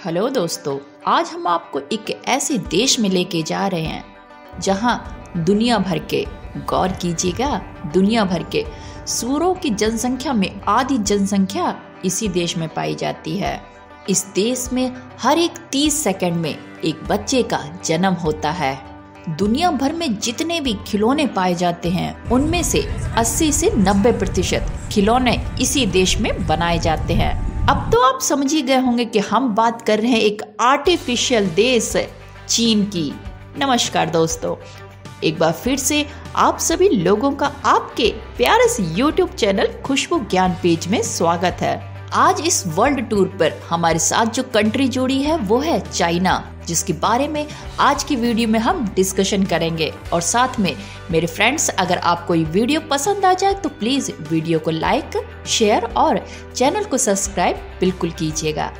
Hello दोस्तों, आज हम आपको एक ऐसे देश में लेके जा रहे हैं जहां दुनिया भर के, गौर कीजिएगा, दुनिया भर के सूअरों की जनसंख्या में आधी जनसंख्या इसी देश में पाई जाती है। इस देश में हर एक 30 सेकंड में एक बच्चे का जन्म होता है। दुनिया भर में जितने भी खिलौने पाए जाते हैं उनमें से 80 से 90% खिलौने इसी देश में बनाए जाते हैं। अब तो आप समझ ही गए होंगे कि हम बात कर रहे हैं एक आर्टिफिशियल देश चीन की। नमस्कार दोस्तों, एक बार फिर से आप सभी लोगों का आपके प्यारे से YouTube चैनल खुशबू ज्ञान पेज में स्वागत है। आज इस वर्ल्ड टूर पर हमारे साथ जो कंट्री जुड़ी है वो है चाइना, जिसके बारे में आज की वीडियो में हम डिस्कशन करेंगे। और साथ में मेरे फ्रेंड्स, अगर आपको ये वीडियो पसंद आ जाए तो प्लीज वीडियो को लाइक, शेयर और चैनल को सब्सक्राइब बिल्कुल कीजिएगा।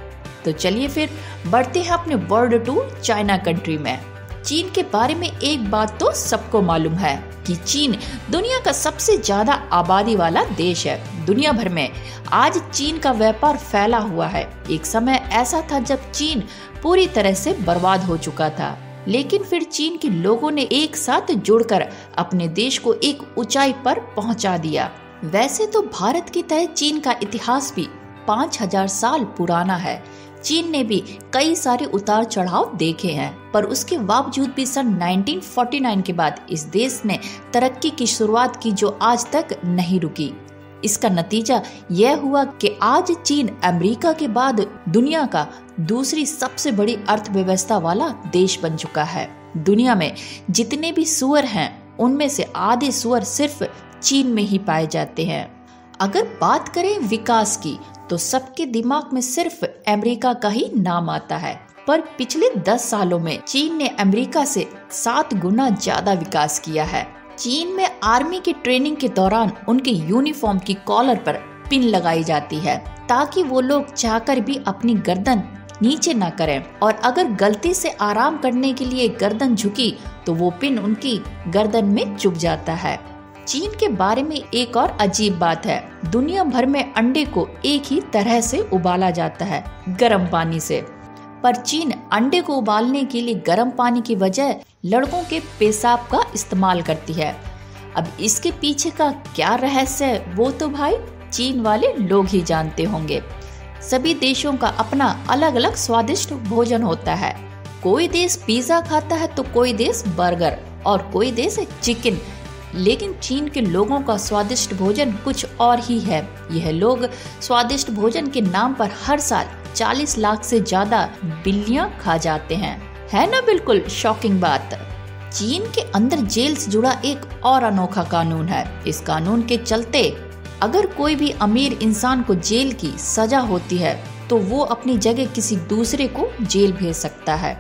तो चलिए फिर बढ़ते हैं अपने वर्ल्ड टूर चाइना कंट्री में। चीन के बारे में एक बात तो सबको मालूम है कि चीन दुनिया का सबसे ज्यादा आबादी वाला देश है। दुनिया भर में आज चीन का व्यापार फैला हुआ है। एक समय ऐसा था जब चीन पूरी तरह से बर्बाद हो चुका था, लेकिन फिर चीन के लोगों ने एक साथ जुड़कर अपने देश को एक ऊंचाई पर पहुंचा दिया। वैसे तो भारत की तरह चीन का इतिहास भी 5000 साल पुराना है। चीन ने भी कई सारे उतार चढ़ाव देखे हैं, पर उसके बावजूद भी सन 1949 के बाद इस देश ने तरक्की की शुरुआत की जो आज तक नहीं रुकी। इसका नतीजा यह हुआ कि आज चीन अमेरिका के बाद दुनिया का दूसरी सबसे बड़ी अर्थव्यवस्था वाला देश बन चुका है। दुनिया में जितने भी सूअर हैं उनमें से आधे सूअर सिर्फ चीन में ही पाए जाते हैं। अगर बात करें विकास की तो सबके दिमाग में सिर्फ अमेरिका का ही नाम आता है, पर पिछले 10 सालों में चीन ने अमेरिका से 7 गुना ज्यादा विकास किया है। चीन में आर्मी की ट्रेनिंग के दौरान उनके यूनिफॉर्म की कॉलर पर पिन लगाई जाती है ताकि वो लोग चाहकर भी अपनी गर्दन नीचे ना करें, और अगर गलती से आराम करने के लिए गर्दन झुकी तो वो पिन उनकी गर्दन में चुभ जाता है। चीन के बारे में एक और अजीब बात है, दुनिया भर में अंडे को एक ही तरह से उबाला जाता है, गर्म पानी से, पर चीन अंडे को उबालने के लिए गर्म पानी की बजाय लड़कों के पेशाब का इस्तेमाल करती है। अब इसके पीछे का क्या रहस्य है वो तो भाई चीन वाले लोग ही जानते होंगे। सभी देशों का अपना अलग अलग स्वादिष्ट भोजन होता है। कोई देश पिज्जा खाता है तो कोई देश बर्गर और कोई देश चिकन, लेकिन चीन के लोगों का स्वादिष्ट भोजन कुछ और ही है। यह लोग स्वादिष्ट भोजन के नाम पर हर साल 40 लाख से ज्यादा बिल्लियां खा जाते हैं। है ना बिल्कुल शॉकिंग बात। चीन के अंदर जेल से जुड़ा एक और अनोखा कानून है। इस कानून के चलते अगर कोई भी अमीर इंसान को जेल की सजा होती है तो वो अपनी जगह किसी दूसरे को जेल भेज सकता है,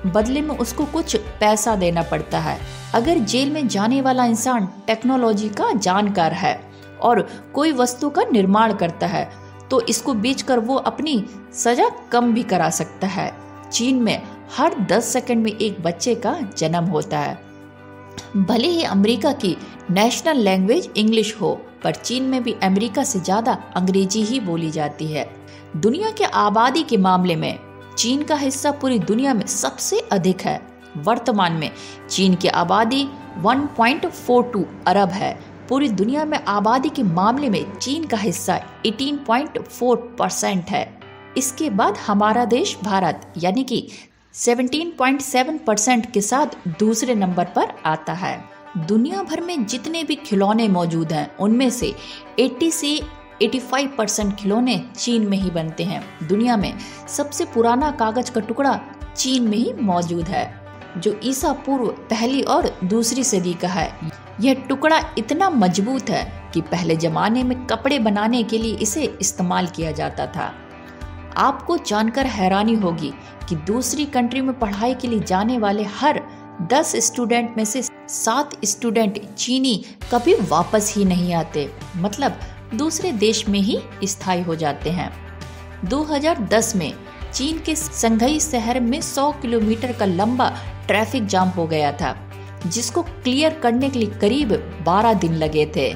बदले में उसको कुछ पैसा देना पड़ता है। अगर जेल में जाने वाला इंसान टेक्नोलॉजी का जानकार है और कोई वस्तु का निर्माण करता है तो इसको बेचकर वो अपनी सजा कम भी करा सकता है। चीन में हर 10 सेकंड में एक बच्चे का जन्म होता है। भले ही अमेरिका की नेशनल लैंग्वेज इंग्लिश हो, पर चीन में भी अमेरिका से ज्यादा अंग्रेजी ही बोली जाती है। दुनिया के आबादी के मामले में चीन का हिस्सा पूरी दुनिया में सबसे अधिक है। वर्तमान में चीन की आबादी 1.42 अरब है। पूरी दुनिया में आबादी के मामले में चीन का हिस्सा 18.4% है। इसके बाद हमारा देश भारत यानी कि 17.7% के साथ दूसरे नंबर पर आता है। दुनिया भर में जितने भी खिलौने मौजूद हैं उनमें से 80 से 85% खिलौने चीन में ही बनते हैं। दुनिया में सबसे पुराना कागज का टुकड़ा चीन में ही मौजूद है, जो ईसा पूर्व पहली और दूसरी सदी का है। यह टुकड़ा इतना मजबूत है कि पहले जमाने में कपड़े बनाने के लिए इसे इस्तेमाल किया जाता था। आपको जानकर हैरानी होगी कि दूसरी कंट्री में पढ़ाई के लिए जाने वाले हर 10 स्टूडेंट में से 7 स्टूडेंट चीनी कभी वापस ही नहीं आते, मतलब दूसरे देश में ही स्थायी हो जाते हैं। 2010 में चीन के संघई शहर में 100 किलोमीटर का लंबा ट्रैफिक जाम हो गया था, जिसको क्लियर करने के लिए करीब 12 दिन लगे थे।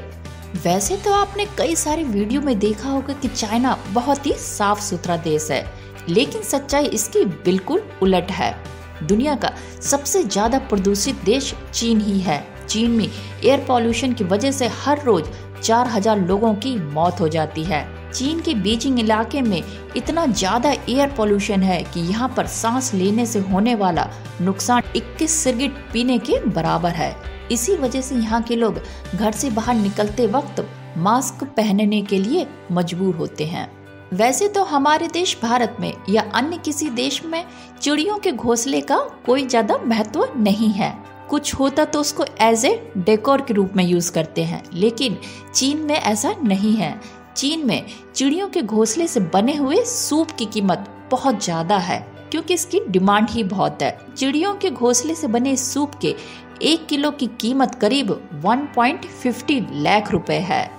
वैसे तो आपने कई सारे वीडियो में देखा होगा कि चाइना बहुत ही साफ सुथरा देश है, लेकिन सच्चाई इसकी बिल्कुल उलट है। दुनिया का सबसे ज्यादा प्रदूषित देश चीन ही है। चीन में एयर पॉल्यूशन की वजह से हर रोज 4000 लोगों की मौत हो जाती है। चीन के बीजिंग इलाके में इतना ज्यादा एयर पॉल्यूशन है कि यहाँ पर सांस लेने से होने वाला नुकसान 21 सिगरेट पीने के बराबर है। इसी वजह से यहाँ के लोग घर से बाहर निकलते वक्त मास्क पहनने के लिए मजबूर होते हैं। वैसे तो हमारे देश भारत में या अन्य किसी देश में चिड़ियों के घोंसले का कोई ज्यादा महत्व नहीं है। कुछ होता तो उसको एज ए डेकोर के रूप में यूज करते हैं, लेकिन चीन में ऐसा नहीं है। चीन में चिड़ियों के घोंसले से बने हुए सूप की कीमत बहुत ज्यादा है, क्योंकि इसकी डिमांड ही बहुत है। चिड़ियों के घोंसले से बने सूप के 1 किलो की कीमत करीब 1.50 लाख रुपए है।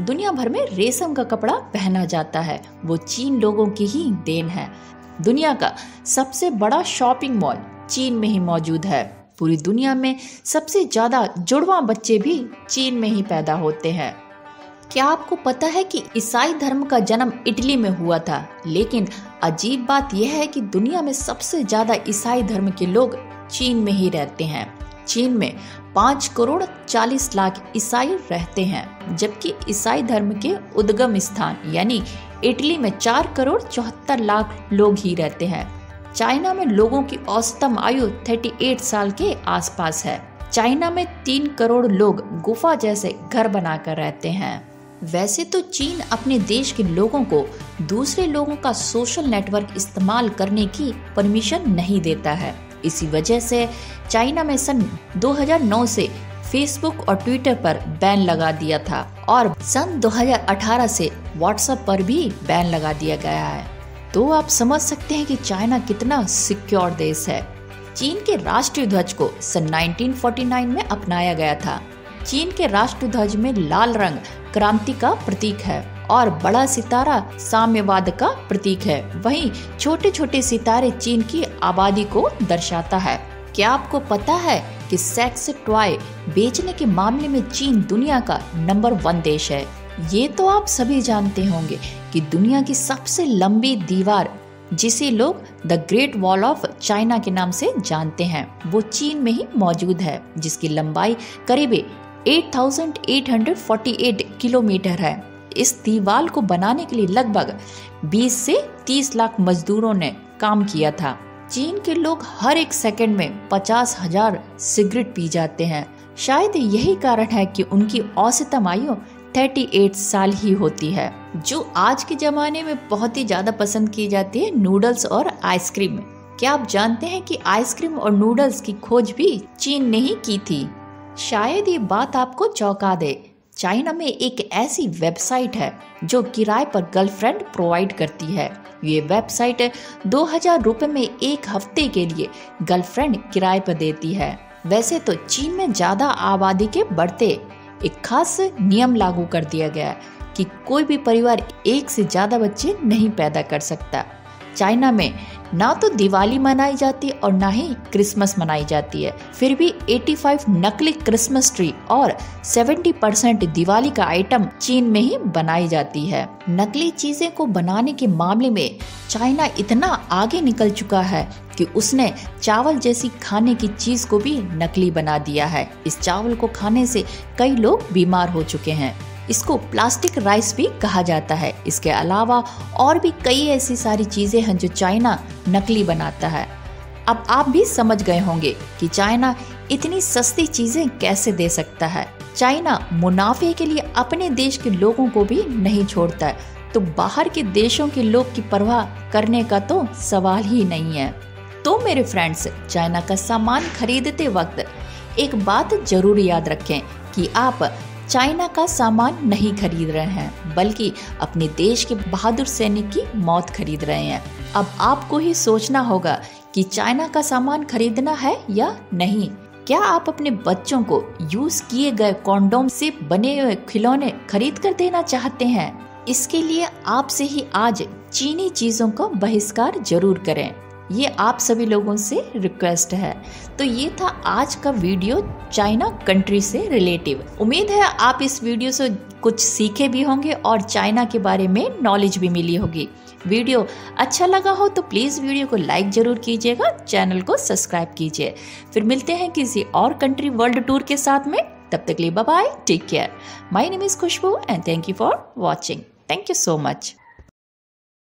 दुनिया भर में रेशम का कपड़ा पहना जाता है, वो चीन लोगों की ही देन है। दुनिया का सबसे बड़ा शॉपिंग मॉल चीन में ही मौजूद है। पूरी दुनिया में सबसे ज्यादा जुड़वा बच्चे भी चीन में ही पैदा होते हैं। क्या आपको पता है कि ईसाई धर्म का जन्म इटली में हुआ था? लेकिन अजीब बात यह है कि दुनिया में सबसे ज्यादा ईसाई धर्म के लोग चीन में ही रहते हैं। चीन में 5 करोड़ 40 लाख ईसाई रहते हैं, जबकि ईसाई धर्म के उद्गम स्थान यानी इटली में 4 करोड़ 74 लाख लोग ही रहते हैं। चाइना में लोगों की औसतन आयु 38 साल के आसपास है। चाइना में 3 करोड़ लोग गुफा जैसे घर बनाकर रहते हैं। वैसे तो चीन अपने देश के लोगों को दूसरे लोगों का सोशल नेटवर्क इस्तेमाल करने की परमिशन नहीं देता है। इसी वजह से चाइना में सन 2009 से फेसबुक और ट्विटर पर बैन लगा दिया था और सन 2018 से व्हाट्सएप पर भी बैन लगा दिया गया है। तो आप समझ सकते हैं कि चाइना कितना सिक्योर देश है। चीन के राष्ट्रीय ध्वज को सन 1949 में अपनाया गया था। चीन के राष्ट्रीय ध्वज में लाल रंग क्रांति का प्रतीक है और बड़ा सितारा साम्यवाद का प्रतीक है। वहीं छोटे छोटे सितारे चीन की आबादी को दर्शाता है। क्या आपको पता है कि सेक्स टॉय बेचने के मामले में चीन दुनिया का नंबर 1 देश है? ये तो आप सभी जानते होंगे कि दुनिया की सबसे लंबी दीवार, जिसे लोग the great wall of China के नाम से जानते हैं, वो चीन में ही मौजूद है, जिसकी लंबाई करीब 8,848 किलोमीटर है। इस दीवार को बनाने के लिए लगभग 20 से 30 लाख मजदूरों ने काम किया था। चीन के लोग हर एक सेकंड में 50,000 सिगरेट पी जाते हैं। शायद यही कारण है कि उनकी औसतन आयु 38 साल ही होती है। जो आज के जमाने में बहुत ही ज्यादा पसंद की जाती है, नूडल्स और आइसक्रीम। क्या आप जानते हैं कि आइसक्रीम और नूडल्स की खोज भी चीन ने ही की थी? शायद ये बात आपको चौंका दे। चाइना में एक ऐसी वेबसाइट है जो किराए पर गर्लफ्रेंड प्रोवाइड करती है। ये वेबसाइट 2000 रुपए में 1 हफ्ते के लिए गर्लफ्रेंड किराए पर देती है। वैसे तो चीन में ज्यादा आबादी के बढ़ते एक खास नियम लागू कर दिया गया है कि कोई भी परिवार 1 से ज्यादा बच्चे नहीं पैदा कर सकता। चाइना में ना तो दिवाली मनाई जाती और ना ही क्रिसमस मनाई जाती है। फिर भी 85 नकली क्रिसमस ट्री और 70% दिवाली का आइटम चीन में ही बनाई जाती है। नकली चीजें को बनाने के मामले में चाइना इतना आगे निकल चुका है कि उसने चावल जैसी खाने की चीज को भी नकली बना दिया है। इस चावल को खाने से कई लोग बीमार हो चुके हैं। इसको प्लास्टिक राइस भी कहा जाता है। इसके अलावा और भी कई ऐसी सारी चीजें हैं जो चाइना नकली बनाता है। अब आप भी समझ गए होंगे कि चाइना इतनी सस्ती चीजें कैसे दे सकता है। चाइना मुनाफे के लिए अपने देश के लोगों को भी नहीं छोड़ता है, तो बाहर के देशों के लोग की परवाह करने का तो सवाल ही नहीं है। तो मेरे फ्रेंड्स, चाइना का सामान खरीदते वक्त एक बात जरूर याद रखें कि आप चाइना का सामान नहीं खरीद रहे हैं, बल्कि अपने देश के बहादुर सैनिक की मौत खरीद रहे हैं। अब आपको ही सोचना होगा कि चाइना का सामान खरीदना है या नहीं। क्या आप अपने बच्चों को यूज किए गए कॉन्डोम से बने हुए खिलौने खरीद कर देना चाहते हैं? इसके लिए आपसे ही आज चीनी चीजों का बहिष्कार जरूर करें। ये आप सभी लोगों से रिक्वेस्ट है। तो ये था आज का वीडियो चाइना कंट्री से रिलेटिव। उम्मीद है आप इस वीडियो से कुछ सीखे भी होंगे और चाइना के बारे में नॉलेज भी मिली होगी। वीडियो अच्छा लगा हो तो प्लीज़ वीडियो को लाइक ज़रूर कीजिएगा, चैनल को सब्सक्राइब कीजिए। फिर मिलते हैं किसी और कंट्री वर्ल्ड टूर के साथ में। तब तक के लिए bye bye, take care. My name is Khushboo and thank you for watching. Thank you so much.